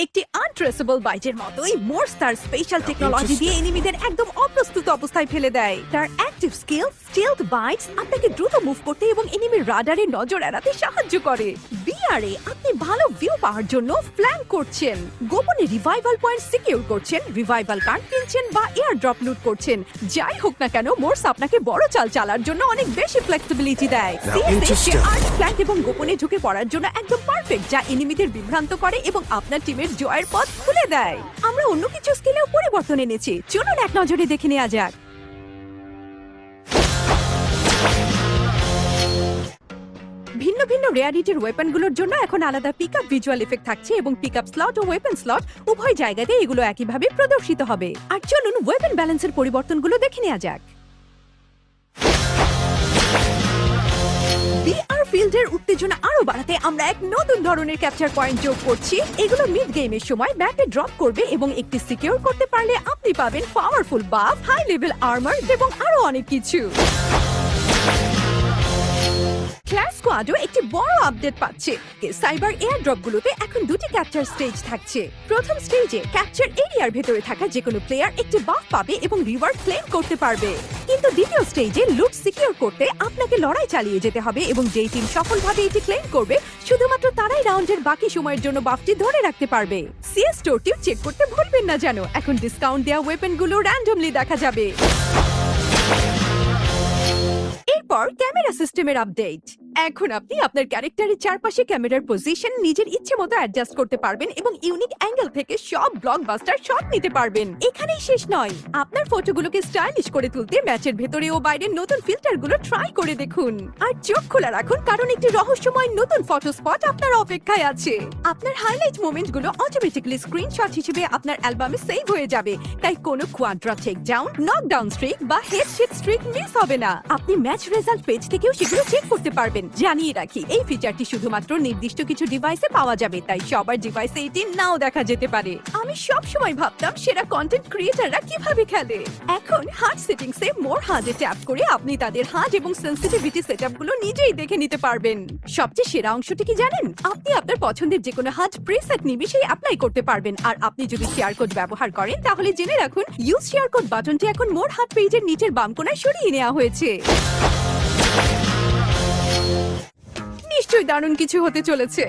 একটি আনট্রেসেবল বাইটের মতোই মোর্স তার স্পেশাল টেকনোলজি দিয়ে এনিমিদের একদম অপ্রস্তুত অবস্থায় ফেলে দেয়। তার অ্যাক্টিভ স্কিল স্টিলথ বাইটস আপনাকে দ্রুত মুভ করতে এবং এনিমির রাডারে নজর এড়াতে সাহায্য করে। বিআরএ আপনি ভালো ভিউ পাওয়ার জন্য ফ্ল্যাঙ্ক করছেন, গোপনে রিভাইভাল পয়েন্ট সিকিউর করছেন, রিভাইভাল কার্ড কিনছেন বা এয়ার ড্রপ লুট করছেন। যাই হোক না কেন, মোর্স আপনাকে বড় চাল চালার জন্য অনেক বেশি ফ্লেক্সিবিলিটি দেয়। ফ্ল্যাঙ্ক এবং গোপনে ঢুকে পড়ার জন্য একদম পারফেক্ট, যা এনিমিদের বিভ্রান্ত করে এবং আপনার টিমের জয়ের পথ খুলে দেয়। আমরা অন্য কিছু স্কিলেও পরিবর্তন এনেছি, চলুন এক নজরে দেখে নেওয়া যাক। ভিন্ন ভিন্ন রেয়ারিটির ওয়েপনগুলোর জন্য এখন আলাদা পিকআপ ভিজুয়াল এফেক্ট থাকছে এবং পিকআপ স্লট ও ওয়েপন স্লট উভয় জায়গাতে এগুলো একইভাবে প্রদর্শিত হবে। আর চলুন ওয়েপন ব্যালেন্সের পরিবর্তনগুলো দেখে নেওয়া যাক। বিআর ফিল্ডের উত্তেজনা আরো বাড়াতে আমরা এক নতুন ধরনের ক্যাপচার পয়েন্ট যোগ করছি। এগুলো মিড গেমের সময় ব্যাটে ড্রপ করবে এবং একটি সিকিউর করতে পারলে আপনি পাবেন পাওয়ারফুল বাফ, হাই লেভেল আর্মার এবং আরো অনেক কিছু। ক্ল্যাশ স্কোয়াডও একটি বড় আপডেট পাচ্ছে। সাইবার এয়ার ড্রপগুলোতে এখন দুটি ক্যাপচার স্টেজ থাকছে। প্রথম স্টেজে ক্যাপচার এরিয়ার ভেতরে থাকা যে কোনো প্লেয়ার একটি বাফ পাবে এবং রিওয়ার্ড ক্লেম করতে পারবে। কিন্তু দ্বিতীয় স্টেজে লুট সিকিউর করতে আপনাকে লড়াই চালিয়ে যেতে হবে এবং যেই টিম সফলভাবে এটি ক্লেম করবে শুধুমাত্র তারাই রাউন্ডের বাকি সময়ের জন্য বাফটি ধরে রাখতে পারবে। সিএস স্টোরটিও চেক করতে ভুলবেন না যেন এখন ডিসকাউন্ট দেওয়া ওয়েপনগুলো র্যান্ডমলি দেখা যাবে। এরপর ক্যামেরা সিস্টেমের আপডেট। এখন আপনি আপনার ক্যারেক্টারের চারপাশে ক্যামেরার পজিশন নিজের ইচ্ছে মতো অ্যাডজাস্ট করতে পারবেন এবং ইউনিক অ্যাঙ্গেল থেকে সব ব্লকবাস্টার শট নিতে পারবেন। এখানেই শেষ নয়, আপনার ফটোগুলোকে স্টাইলিশ করে তুলতে ম্যাচের ভেতরে ও বাইরের নতুন ফিল্টারগুলো ট্রাই করে দেখুন। আর চোখ খোলা রাখুন, কারণ একটি রহস্যময় নতুন ফটো স্পট আপনার অপেক্ষায় আছে। আপনার হাইলাইট মোমেন্টগুলো অটোমেটিক্যালি স্ক্রিনশট হিসেবে আপনার অ্যালবামে সেভ হয়ে যাবে, তাই কোনো কোয়াড্রা চেক ডাউন, নকডাউন স্ট্রিক বা হেডশট স্ট্রিক মিস হবে না। আপনি ম্যাচ রেজাল্ট পেজ থেকেও সেগুলো চেক করতে পারবেন। জানিয়ে রাখি, এই ফিচারটি শুধুমাত্র নির্দিষ্ট কিছু ডিভাইসে পাওয়া যাবে, তাই সবার ডিভাইসে এটি নাও দেখা যেতে পারে। আমি সব সময় ভাবতাম সেরা কন্টেন্ট ক্রিয়েটররা কিভাবে খেলে। এখন হার্ড সেটিংসে মোর হার্ডে ট্যাপ করে আপনি তাদের হার্ড এবং সেনসিটিভিটি সেটআপগুলো নিজেই দেখে নিতে পারবেন। সবচেয়ে সেরা অংশটি কি জানেন? আপনি আপনার পছন্দের যে কোনো হার্ড প্রিসেট নিমিশেই অ্যাপ্লাই করতে পারবেন। আর আপনি যদি শেয়ার কোড ব্যবহার করেন তাহলে জেনে রাখুন, ইউজ শেয়ার কোড বাটনটি এখন মোর হার্ড পেজের নিচের বাম কোণায় সরিয়ে নেওয়া হয়েছে। নিশ্চয়ই দারুণ কিছু হতে চলেছে।